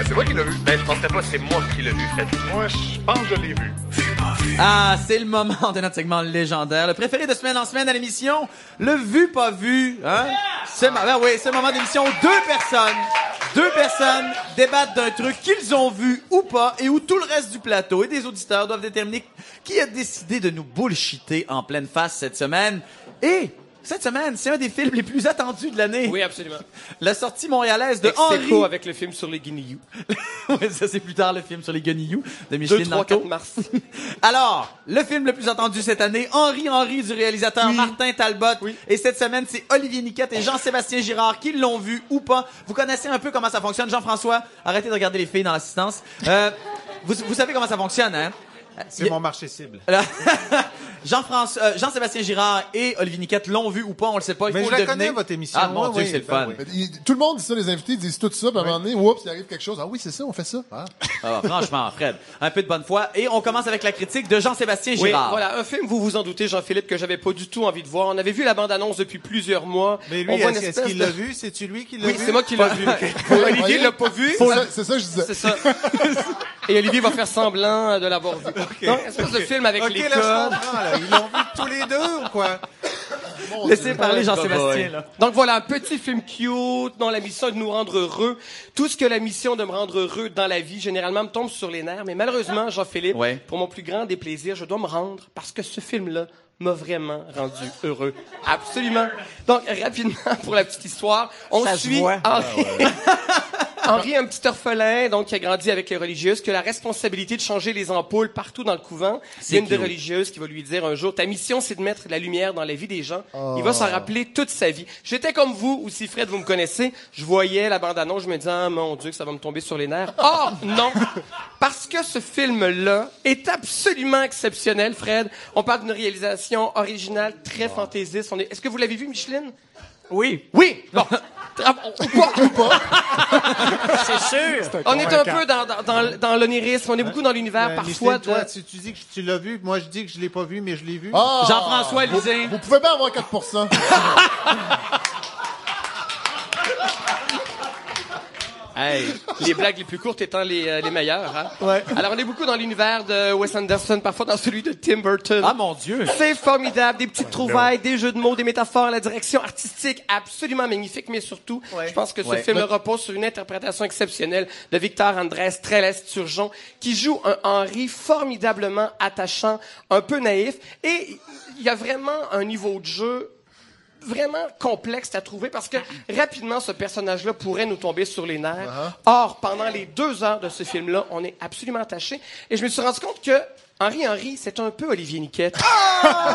C'est moi qui l'ai vu. Ben, je penserais pas, c'est moi qui l'ai vu, Fred. Moi, je pense que je l'ai vu. Ah, c'est le moment de notre segment légendaire, le préféré de semaine en semaine à l'émission, le vu pas vu, hein? C'est le moment d'émission où deux personnes débattent d'un truc qu'ils ont vu ou pas et où tout le reste du plateau et des auditeurs doivent déterminer qui a décidé de nous bullshiter en pleine face cette semaine. Et cette semaine, c'est un des films les plus attendus de l'année. Oui, absolument. La sortie montréalaise de Henri. Ex-aequo avec le film sur les guenilloux. Oui, ça c'est plus tard, le film sur les guenilloux de Micheline 2, 3, Nanto. 4 mars. Alors, le film le plus attendu cette année, Henri du réalisateur Martin Talbot. Oui. Et cette semaine, c'est Olivier Niquette et Jean-Sébastien Girard qui l'ont vu ou pas. Vous connaissez un peu comment ça fonctionne. Jean-François, arrêtez de regarder les filles dans l'assistance. Vous savez comment ça fonctionne, hein? C'est mon marché cible. Jean-Sébastien Girard et Olivier Niquette l'ont vu ou pas, on le sait pas. Il Mais faut je le la deviner. connais, votre émission. Ah, mon Dieu, c'est le fun. Tout le monde dit ça, les invités disent tout ça, puis à un moment donné, oups, il arrive quelque chose. Ah oui, c'est ça, on fait ça. Ah. Ah, franchement, Fred, un peu de bonne foi. Et on commence avec la critique de Jean-Sébastien Oui, Girard. voilà, un film, vous vous en doutez, Jean-Philippe, que j'avais pas du tout envie de voir. On avait vu la bande-annonce depuis plusieurs mois. Mais lui, On voit une est-ce espèce qu'il de- l'a vu? C'est-tu lui qui l'a Oui, vu? c'est moi qui l'ai vu. Olivier l'a pas vu. C'est ça que je disais. C'est ça. Et Olivier va faire semblant de l'avoir vu. Donc, espèce de film avec OK, les là, je codes. comprends, là. Ils l'ont vu tous les deux ou quoi? Laissez parler Jean-Sébastien, Ouais. là. Donc voilà, un petit film cute, dont la mission est de nous rendre heureux. Tout ce que la mission de me rendre heureux dans la vie, généralement, me tombe sur les nerfs. Mais malheureusement, Jean-Philippe, Ouais. pour mon plus grand déplaisir, je dois me rendre parce que ce film-là m'a vraiment rendu heureux. Absolument. Donc, rapidement, pour la petite histoire, on Ça se suit voit. Henri. Henri, un petit orphelin, donc, qui a grandi avec les religieuses, qui a la responsabilité de changer les ampoules partout dans le couvent. Il y a une des cute. religieuses qui va lui dire un jour, ta mission, c'est de mettre la lumière dans la vie des gens. Il va s'en rappeler toute sa vie. J'étais comme vous, aussi Fred, vous me connaissez. Je voyais la bande-annonce, je me disais, ah, mon Dieu, que ça va me tomber sur les nerfs. Or, non. Parce que ce film-là est absolument exceptionnel, Fred. On parle d'une réalisation originale, très fantaisiste. Est-ce que vous l'avez vu, Micheline? Oui. Oui! Bon. Ou pas. C'est sûr. On est un peu dans l'onirisme, on est beaucoup dans l'univers parfois Micheline, toi, tu dis que tu l'as vu. Moi, je dis que je l'ai pas vu, mais je l'ai vu. Ah! Jean-François Lisée. Vous pouvez bien avoir 4%. Hey. les blagues les plus courtes étant les meilleures. Hein? Ouais. Alors, on est beaucoup dans l'univers de Wes Anderson, parfois dans celui de Tim Burton. Ah, mon Dieu. C'est formidable, des petites trouvailles, des jeux de mots, des métaphores, la direction artistique absolument magnifique, mais surtout, je pense que ce film repose sur une interprétation exceptionnelle de Victor Andrés Trélez-Turgeon, qui joue un Henri formidablement attachant, un peu naïf, et il y a vraiment un niveau de jeu vraiment complexe à trouver parce que rapidement ce personnage-là pourrait nous tomber sur les nerfs. Or, pendant les 2 heures de ce film-là, on est absolument attaché. Et je me suis rendu compte que Henri, c'est un peu Olivier Niquette.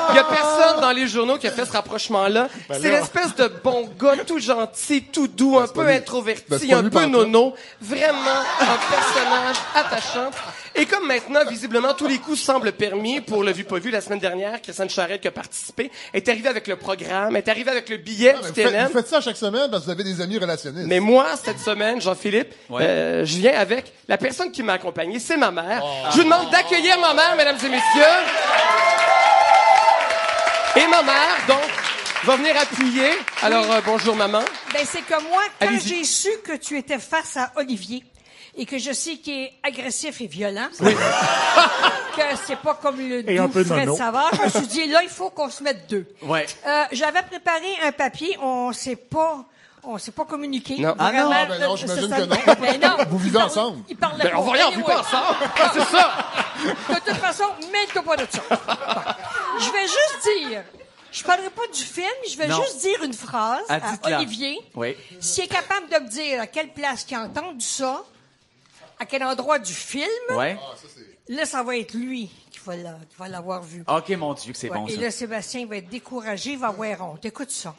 Il y a personne dans les journaux qui a fait ce rapprochement-là. C'est l'espèce de bon gars tout gentil, tout doux, un peu introverti, un peu nono. Vraiment un personnage attachant. Et comme maintenant, visiblement, tous les coups semblent permis pour le vu-pas vu la semaine dernière, Christiane Charette qui a participé, est arrivé avec le programme, est arrivé avec le billet du Vous TNM. faites ça chaque semaine parce que vous avez des amis relationnistes. Mais moi, cette semaine, Jean-Philippe, je viens avec la personne qui m'a accompagné, c'est ma mère. Je vous demande d'accueillir ma mère, mesdames et messieurs. Et ma mère, donc, va venir appuyer. Alors, bonjour, maman. Ben, c'est que moi, quand Allez-y. j'ai su que tu étais face à Olivier, et que je sais qu'il est agressif et violent, que c'est pas comme le doux Fred Savard, je me suis dit, là, il faut qu'on se mette deux. Ouais. J'avais préparé un papier, on s'est pas communiqué. Non. Ah non? Ah, ben non, j'imagine que non. Ben non. Vous vivez ensemble. Il parlait Ben, on va rien, on vit pas ensemble. C'est ça. De toute façon, mêle-toi pas de ça. Bon. Je vais juste dire, je parlerai pas du film, je vais Non. juste dire une phrase Ah, à dites-la. Olivier. Oui. S'il est capable de me dire à quelle place qu'il a entendu ça, à quel endroit du film, Ouais. là, ça va être lui qui va l'avoir vu. OK, mon Dieu, que c'est Ouais, bon, et ça. là, Sébastien va être découragé, il va avoir honte. Écoute ça.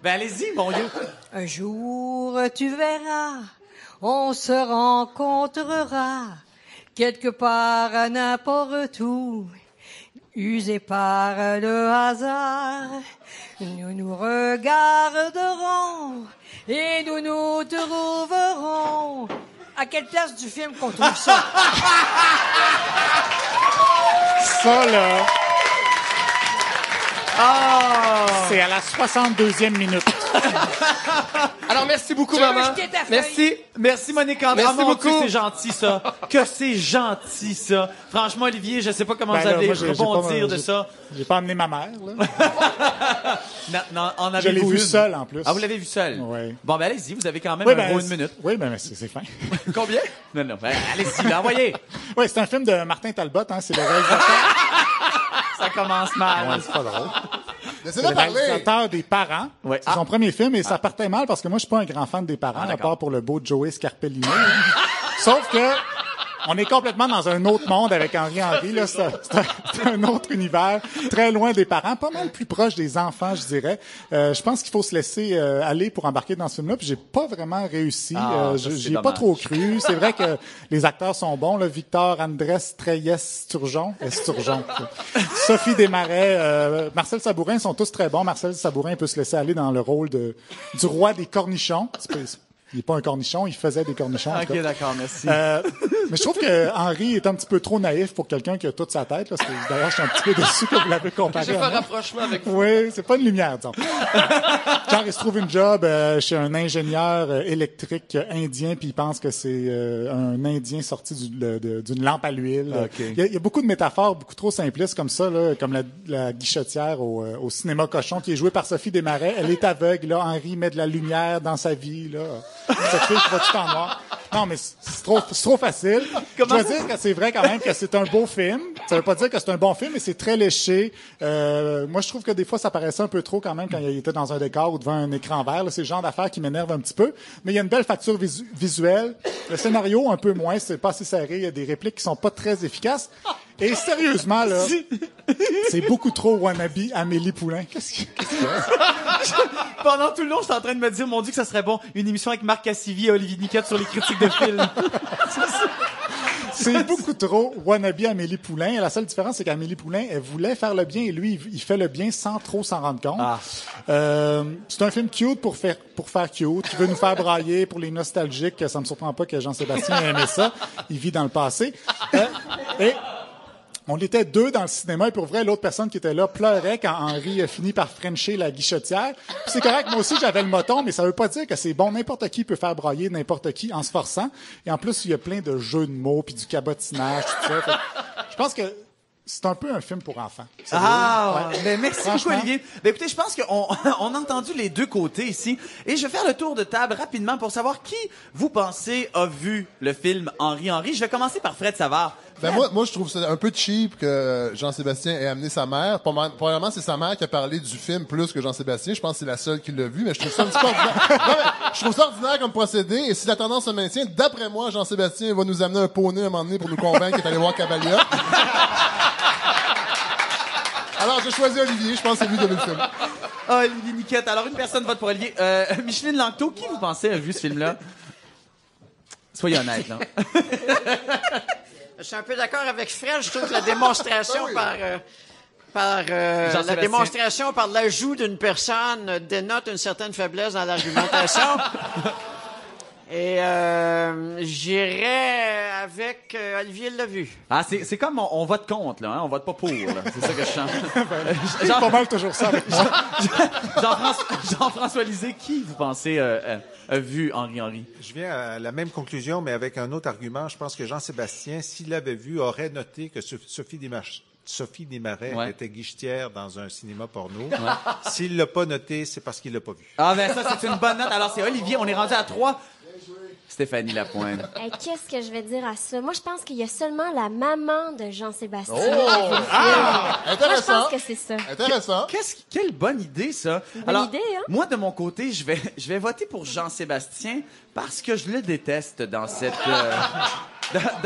Ben, allez-y, mon Dieu. Un jour, tu verras, on se rencontrera quelque part à n'importe où, usé par le hasard. Nous nous regarderons et nous nous trouverons. À quelle place du film qu'on trouve ça? Ça, là. C'est à la 62e minute. Alors, merci beaucoup, maman. Merci. Merci, Monique André. Merci beaucoup. C'est gentil, ça. Que c'est gentil, ça. Franchement, Olivier, je sais pas comment Ben vous là, allez moi, j'ai rebondir pas- de ça. J'ai pas amené ma mère, là. Non, en Je l'ai avez-vous vu une? seul, en plus. Ah, vous l'avez vu seul? Oui. Bon, ben allez-y, vous avez quand même Oui, un gros une minute. Oui, ben c'est fin. Combien? Non, ben allez-y, là, envoyez. Oui, c'est un film de Martin Talbot, hein, c'est le réalisateur. Ça commence mal. Ouais, c'est pas drôle. C'est Laissez-le le parler. réalisateur des Parents. Ouais. C'est son premier film et ça partait mal parce que moi, je suis pas un grand fan des Parents, à d'accord. part pour le beau Joey Scarpellino. Sauf que on est complètement dans un autre monde avec Henri Henry. Là, c'est un autre univers, très loin des parents, pas mal plus proche des enfants, je dirais. Je pense qu'il faut se laisser aller pour embarquer dans ce film-là. Puis j'ai pas vraiment réussi. Ça, J'y ai c'est pas trop cru. C'est vrai que les acteurs sont bons. Là. Victor Andrés Treyes-Sturgeon, Sophie Desmarais, Marcel Sabourin sont tous très bons. Marcel Sabourin peut se laisser aller dans le rôle du roi des cornichons. Il n'est pas un cornichon, il faisait des cornichons. en tout OK, cas. d'accord, merci. Mais je trouve que Henri est un petit peu trop naïf pour quelqu'un qui a toute sa tête. Là. D'ailleurs, je suis un petit peu déçu que vous l'avez comparé J'ai fait à un moi. rapprochement avec vous. Oui, c'est pas une lumière, disons. Genre, il se trouve une job chez un ingénieur électrique indien, puis il pense que c'est un Indien sorti d'une lampe à l'huile. Okay. Il y a beaucoup de métaphores, beaucoup trop simplistes comme ça, là, comme la guichetière au cinéma cochon qui est jouée par Sophie Desmarais. Elle est aveugle, là. Henri met de la lumière dans sa vie, là. Cette fille qui va tout en noir. Non, mais c'est trop facile. Je dois dire que c'est vrai quand même que c'est un beau film. Ça veut pas dire que c'est un bon film, mais c'est très léché. Moi, je trouve que des fois, ça paraissait un peu trop quand même quand il était dans un décor ou devant un écran vert. Là, c'est le genre d'affaires qui m'énerve un petit peu. Mais il y a une belle facture visuelle. Le scénario, un peu moins. C'est pas assez serré. Il y a des répliques qui sont pas très efficaces. Et sérieusement, là, c'est beaucoup trop wannabe Amélie Poulain. Qu'est-ce qu'il y a? Pendant tout le long, j'étais en train de me dire, mon Dieu, que ça serait bon, une émission avec Marc Cassivi et Olivier Niquette sur les critiques de films. C'est beaucoup trop wannabe Amélie Poulain. Et la seule différence, c'est qu'Amélie Poulain, elle voulait faire le bien et lui, il fait le bien sans trop s'en rendre compte. C'est un film cute pour faire cute, qui veut nous faire brailler pour les nostalgiques. Ça me surprend pas que Jean-Sébastien ait aimé ça. Il vit dans le passé. Et on était deux dans le cinéma et pour vrai, l'autre personne qui était là pleurait quand Henri a fini par frencher la guichetière. Puis c'est correct, moi aussi j'avais le moton, mais ça veut pas dire que c'est bon. N'importe qui peut faire brailler n'importe qui en se forçant. Et en plus, il y a plein de jeux de mots puis du cabotinage, tout ça. Fait que je pense que c'est un peu un film pour enfants. Ben merci beaucoup, Franchement. Olivier. Ben écoutez, je pense qu'on on a entendu les deux côtés ici. Et je vais faire le tour de table rapidement pour savoir qui, vous pensez, a vu le film Henri Henry. Je vais commencer par Fred Savard. Ben moi, je trouve ça un peu cheap que Jean-Sébastien ait amené sa mère. Probablement, c'est sa mère qui a parlé du film plus que Jean-Sébastien. Je pense que c'est la seule qui l'a vu, mais je trouve ça un petit peu ordinaire. Non, mais je trouve ça ordinaire comme procédé. Et si la tendance se maintient, d'après moi, Jean-Sébastien va nous amener un poney à un moment donné pour nous convaincre qu'il est allé voir Cavalia. Alors, j'ai choisi Olivier. Je pense que c'est lui qui a vu le film. Ah, Olivier Niquette. Alors, une personne vote pour Olivier. Micheline Langto, qui vous pensez a vu ce film-là? Soyez honnête, là. Je suis un peu d'accord avec Fred. Je trouve que la démonstration la démonstration par l'ajout d'une personne dénote une certaine faiblesse dans l'argumentation. Et j'irais avec Olivier l'a vu. Ah, c'est comme on vote contre, là. Hein? On vote pas pour, là. C'est ça que je chante. C'est pas mal toujours ça avec moi. Jean-François Lisée, qui vous pensez a vu Henri Henry? Je viens à la même conclusion, mais avec un autre argument. Je pense que Jean-Sébastien, s'il l'avait vu, aurait noté que Sophie Desmarais était guichetière dans un cinéma porno. Ouais. S'il l'a pas noté, c'est parce qu'il l'a pas vu. Ah, ben ça, c'est une bonne note. Alors, c'est Olivier. On est rendu à 3. Stéphanie Lapointe. Qu'est-ce que je vais dire à ça? Moi, je pense qu'il y a seulement la maman de Jean-Sébastien. Intéressant. Moi, je pense que c'est ça. Intéressant. Quelle bonne idée, ça. Bonne idée, hein? Moi, de mon côté, je vais voter pour Jean-Sébastien parce que je le déteste dans cette...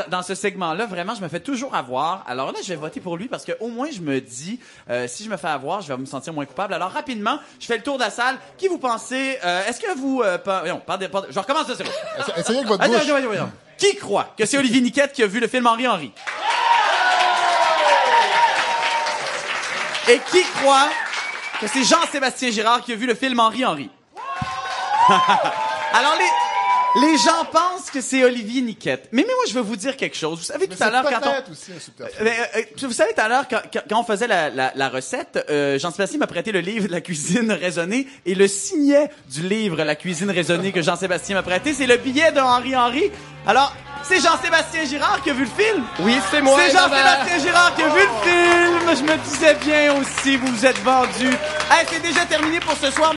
dans ce segment-là, vraiment, je me fais toujours avoir. Alors là, je vais voter pour lui parce que au moins, je me dis, si je me fais avoir, je vais me sentir moins coupable. Alors rapidement, je fais le tour de la salle. Qui vous pensez est-ce que vous je recommence de zéro. Essayez avec votre bouche. Voyons. Qui croit que c'est Olivier Niquette qui a vu le film Henri Henry? Et qui croit que c'est Jean-Sébastien Girard qui a vu le film Henri Henry? Alors Les gens pensent que c'est Olivier Niquette. Mais moi, je veux vous dire quelque chose. Vous savez, tout à l'heure, vous savez, tout à l'heure, quand on faisait la recette, Jean-Sébastien m'a prêté le livre de la cuisine raisonnée et le signet du livre La cuisine raisonnée que Jean-Sébastien m'a prêté, c'est le billet de Henri Henry. Alors, c'est Jean-Sébastien Girard qui a vu le film? Oui, c'est moi. C'est Jean-Sébastien Girard qui a vu le film. Je me disais bien aussi, vous vous êtes vendu. Hey, c'est déjà terminé pour ce soir.